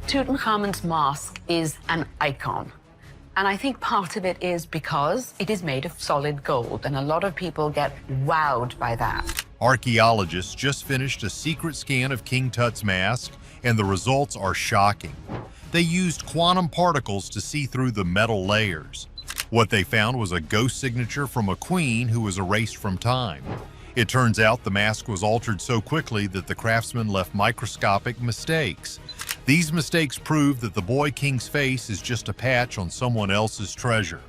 Tutankhamun's mask is an icon. And I think part of it is because it is made of solid gold, and a lot of people get wowed by that. Archaeologists just finished a secret scan of King Tut's mask, and the results are shocking. They used quantum particles to see through the metal layers. What they found was a ghost signature from a queen who was erased from time. It turns out the mask was altered so quickly that the craftsmen left microscopic mistakes. These mistakes prove that the boy king's face is just a patch on someone else's treasure.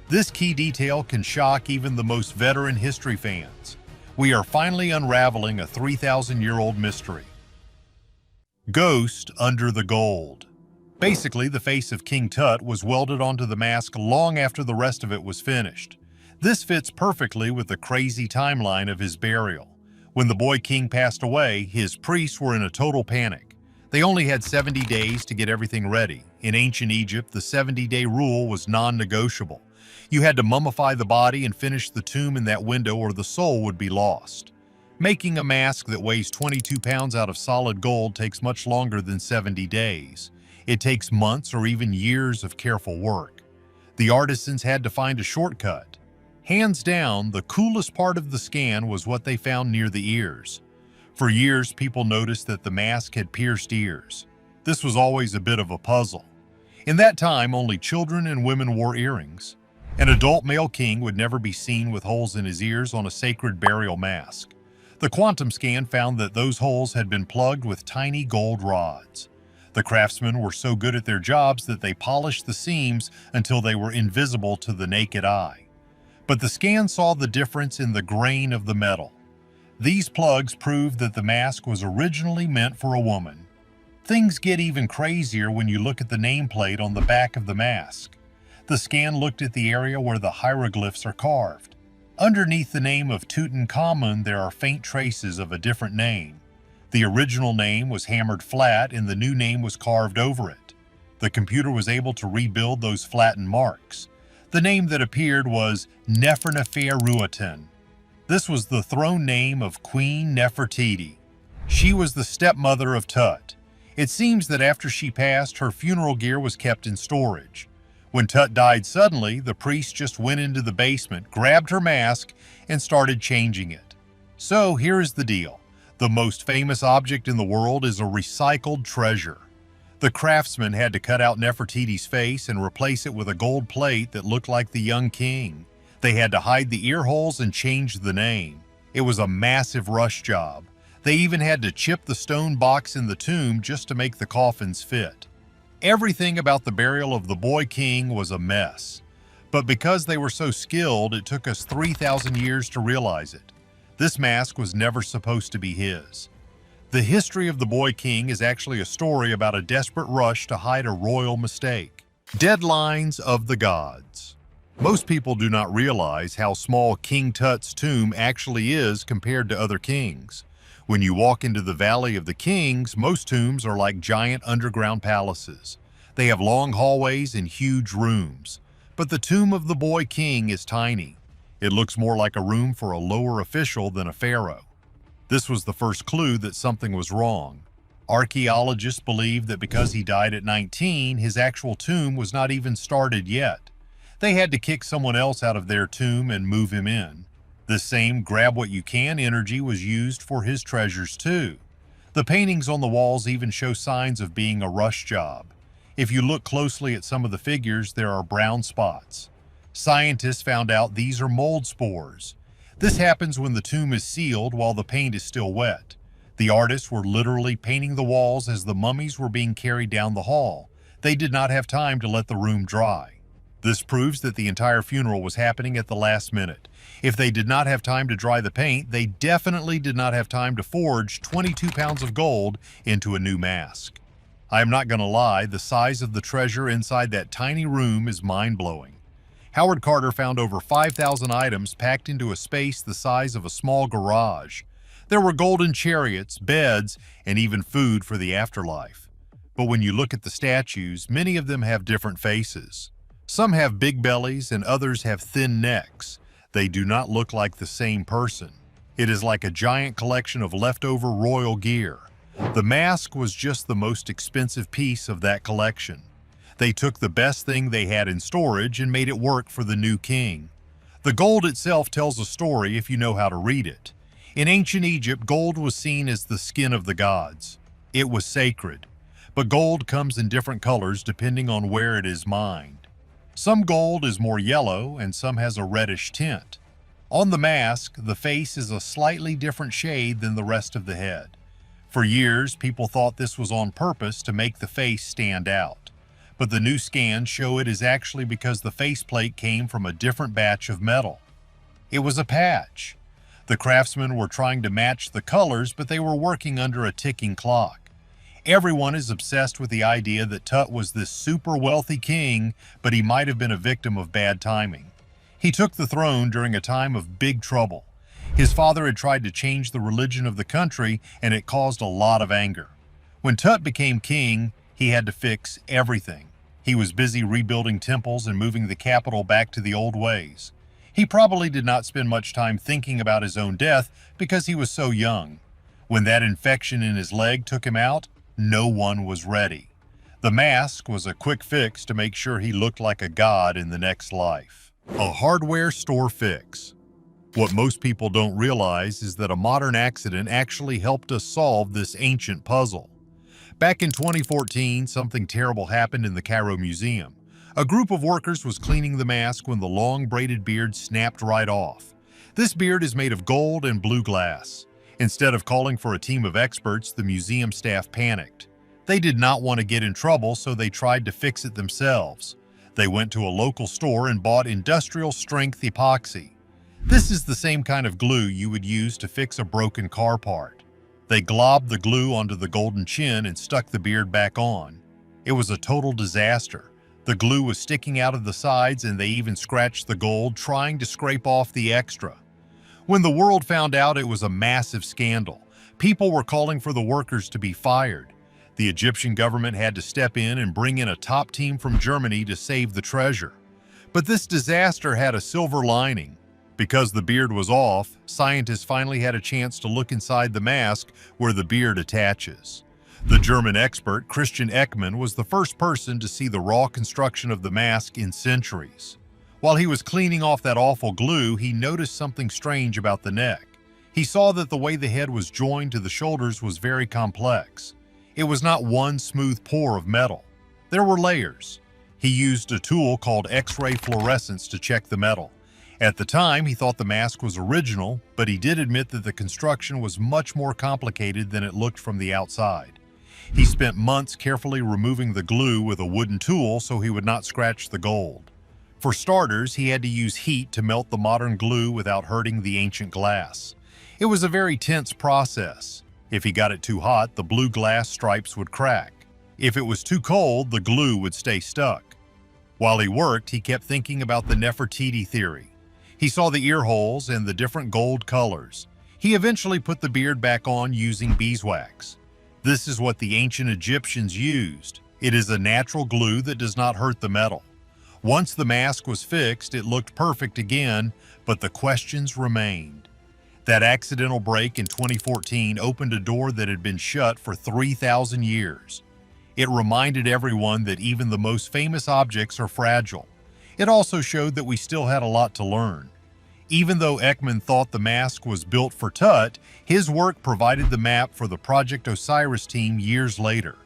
This key detail can shock even the most veteran history fans. We are finally unraveling a 3,000-year-old mystery. Ghost under the gold. Basically, the face of King Tut was welded onto the mask long after the rest of it was finished. This fits perfectly with the crazy timeline of his burial. When the boy king passed away, his priests were in a total panic. They only had 70 days to get everything ready. In ancient Egypt, the 70-day rule was non-negotiable. You had to mummify the body and finish the tomb in that window or the soul would be lost. Making a mask that weighs 22 pounds out of solid gold takes much longer than 70 days. It takes months or even years of careful work. The artisans had to find a shortcut. Hands down, the coolest part of the scan was what they found near the ears. For years, people noticed that the mask had pierced ears. This was always a bit of a puzzle. In that time, only children and women wore earrings. An adult male king would never be seen with holes in his ears on a sacred burial mask. The quantum scan found that those holes had been plugged with tiny gold rods. The craftsmen were so good at their jobs that they polished the seams until they were invisible to the naked eye. But the scan saw the difference in the grain of the metal. These plugs proved that the mask was originally meant for a woman. Things get even crazier when you look at the nameplate on the back of the mask. The scan looked at the area where the hieroglyphs are carved. Underneath the name of Tutankhamun, there are faint traces of a different name. The original name was hammered flat and the new name was carved over it. The computer was able to rebuild those flattened marks. The name that appeared was Neferneferuaten. This was the throne name of Queen Nefertiti. She was the stepmother of Tut. It seems that after she passed, her funeral gear was kept in storage. When Tut died suddenly, the priest just went into the basement, grabbed her mask, and started changing it. So here is the deal. The most famous object in the world is a recycled treasure. The craftsmen had to cut out Nefertiti's face and replace it with a gold plate that looked like the young king. They had to hide the ear holes and change the name. It was a massive rush job. They even had to chip the stone box in the tomb just to make the coffins fit. Everything about the burial of the boy king was a mess. But because they were so skilled, it took us 3,000 years to realize it. This mask was never supposed to be his. The history of the boy king is actually a story about a desperate rush to hide a royal mistake. Deadlines of the gods. Most people do not realize how small King Tut's tomb actually is compared to other kings. When you walk into the Valley of the Kings, most tombs are like giant underground palaces. They have long hallways and huge rooms. But the tomb of the boy king is tiny. It looks more like a room for a lower official than a pharaoh. This was the first clue that something was wrong. Archaeologists believe that because he died at 19, his actual tomb was not even started yet. They had to kick someone else out of their tomb and move him in. This same grab-what-you-can energy was used for his treasures too. The paintings on the walls even show signs of being a rush job. If you look closely at some of the figures, there are brown spots. Scientists found out these are mold spores. This happens when the tomb is sealed while the paint is still wet. The artists were literally painting the walls as the mummies were being carried down the hall. They did not have time to let the room dry. This proves that the entire funeral was happening at the last minute. If they did not have time to dry the paint, they definitely did not have time to forge 22 pounds of gold into a new mask. I am not going to lie, the size of the treasure inside that tiny room is mind-blowing. Howard Carter found over 5,000 items packed into a space the size of a small garage. There were golden chariots, beds, and even food for the afterlife. But when you look at the statues, many of them have different faces. Some have big bellies and others have thin necks. They do not look like the same person. It is like a giant collection of leftover royal gear. The mask was just the most expensive piece of that collection. They took the best thing they had in storage and made it work for the new king. The gold itself tells a story if you know how to read it. In ancient Egypt, gold was seen as the skin of the gods. It was sacred. But gold comes in different colors depending on where it is mined. Some gold is more yellow and some has a reddish tint. On the mask, the face is a slightly different shade than the rest of the head. For years, people thought this was on purpose to make the face stand out. But the new scans show it is actually because the faceplate came from a different batch of metal. It was a patch. The craftsmen were trying to match the colors, but they were working under a ticking clock. Everyone is obsessed with the idea that Tut was this super wealthy king, but he might have been a victim of bad timing. He took the throne during a time of big trouble. His father had tried to change the religion of the country, and it caused a lot of anger. When Tut became king, he had to fix everything. He was busy rebuilding temples and moving the capital back to the old ways. He probably did not spend much time thinking about his own death because he was so young. When that infection in his leg took him out, no one was ready. The mask was a quick fix to make sure he looked like a god in the next life. A hardware store fix. What most people don't realize is that a modern accident actually helped us solve this ancient puzzle. Back in 2014, something terrible happened in the Cairo Museum. A group of workers was cleaning the mask when the long braided beard snapped right off. This beard is made of gold and blue glass. Instead of calling for a team of experts, the museum staff panicked. They did not want to get in trouble, so they tried to fix it themselves. They went to a local store and bought industrial-strength epoxy. This is the same kind of glue you would use to fix a broken car part. They globbed the glue onto the golden chin and stuck the beard back on. It was a total disaster. The glue was sticking out of the sides, and they even scratched the gold trying to scrape off the extra. When the world found out, it was a massive scandal. People were calling for the workers to be fired. The Egyptian government had to step in and bring in a top team from Germany to save the treasure. But this disaster had a silver lining. Because the beard was off, scientists finally had a chance to look inside the mask where the beard attaches. The German expert Christian Ekman was the first person to see the raw construction of the mask in centuries. While he was cleaning off that awful glue, he noticed something strange about the neck. He saw that the way the head was joined to the shoulders was very complex. It was not one smooth pour of metal. There were layers. He used a tool called X-ray fluorescence to check the metal. At the time, he thought the mask was original, but he did admit that the construction was much more complicated than it looked from the outside. He spent months carefully removing the glue with a wooden tool so he would not scratch the gold. For starters, he had to use heat to melt the modern glue without hurting the ancient glass. It was a very tense process. If he got it too hot, the blue glass stripes would crack. If it was too cold, the glue would stay stuck. While he worked, he kept thinking about the Nefertiti theory. He saw the ear holes and the different gold colors. He eventually put the beard back on using beeswax. This is what the ancient Egyptians used. It is a natural glue that does not hurt the metal. Once the mask was fixed, it looked perfect again, but the questions remained. That accidental break in 2014 opened a door that had been shut for 3,000 years. It reminded everyone that even the most famous objects are fragile. It also showed that we still had a lot to learn. Even though Ekman thought the mask was built for Tut, his work provided the map for the Project Osiris team years later.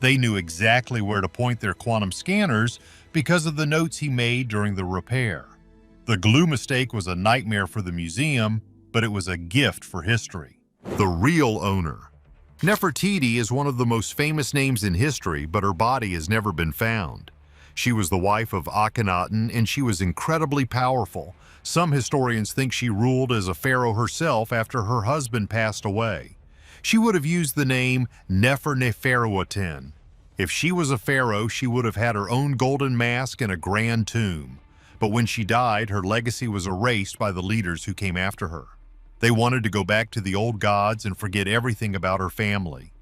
They knew exactly where to point their quantum scanners because of the notes he made during the repair. The glue mistake was a nightmare for the museum, but it was a gift for history. The real owner. Nefertiti is one of the most famous names in history, but her body has never been found. She was the wife of Akhenaten, and she was incredibly powerful. Some historians think she ruled as a pharaoh herself after her husband passed away. She would have used the name Nefer-Neferuaten. If she was a pharaoh, she would have had her own golden mask and a grand tomb. But when she died, her legacy was erased by the leaders who came after her. They wanted to go back to the old gods and forget everything about her family.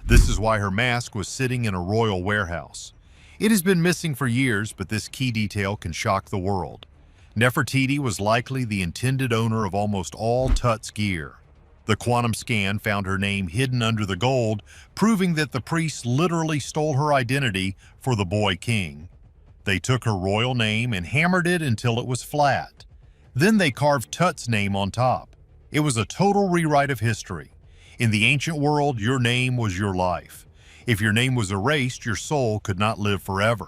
This is why her mask was sitting in a royal warehouse. It has been missing for years, but this key detail can shock the world. Nefertiti was likely the intended owner of almost all Tut's gear. The quantum scan found her name hidden under the gold, proving that the priests literally stole her identity for the boy king. They took her royal name and hammered it until it was flat. Then they carved Tut's name on top. It was a total rewrite of history. In the ancient world, your name was your life. If your name was erased, your soul could not live forever.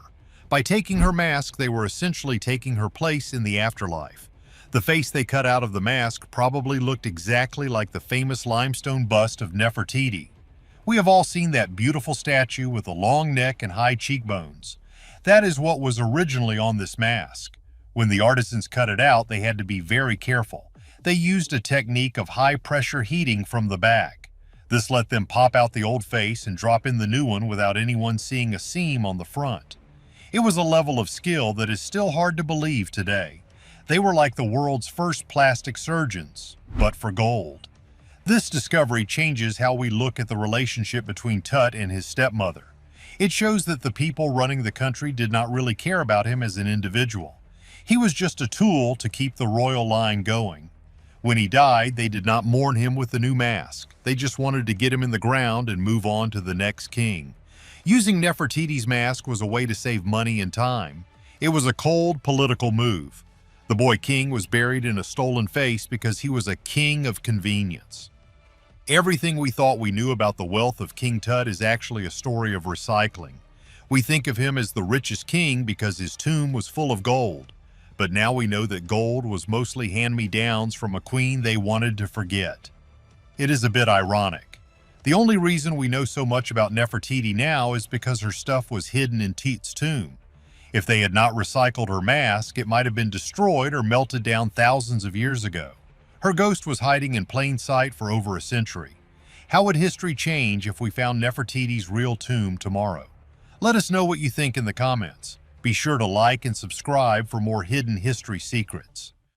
By taking her mask, they were essentially taking her place in the afterlife. The face they cut out of the mask probably looked exactly like the famous limestone bust of Nefertiti. We have all seen that beautiful statue with a long neck and high cheekbones. That is what was originally on this mask. When the artisans cut it out, they had to be very careful. They used a technique of high-pressure heating from the back. This let them pop out the old face and drop in the new one without anyone seeing a seam on the front. It was a level of skill that is still hard to believe today. They were like the world's first plastic surgeons, but for gold. This discovery changes how we look at the relationship between Tut and his stepmother. It shows that the people running the country did not really care about him as an individual. He was just a tool to keep the royal line going. When he died, they did not mourn him with the new mask. They just wanted to get him in the ground and move on to the next king. Using Nefertiti's mask was a way to save money and time. It was a cold political move. The boy king was buried in a stolen face because he was a king of convenience. Everything we thought we knew about the wealth of King Tut is actually a story of recycling. We think of him as the richest king because his tomb was full of gold. But now we know that gold was mostly hand-me-downs from a queen they wanted to forget. It is a bit ironic. The only reason we know so much about Nefertiti now is because her stuff was hidden in Tut's tomb. If they had not recycled her mask, it might have been destroyed or melted down thousands of years ago. Her ghost was hiding in plain sight for over a century. How would history change if we found Nefertiti's real tomb tomorrow? Let us know what you think in the comments. Be sure to like and subscribe for more hidden history secrets.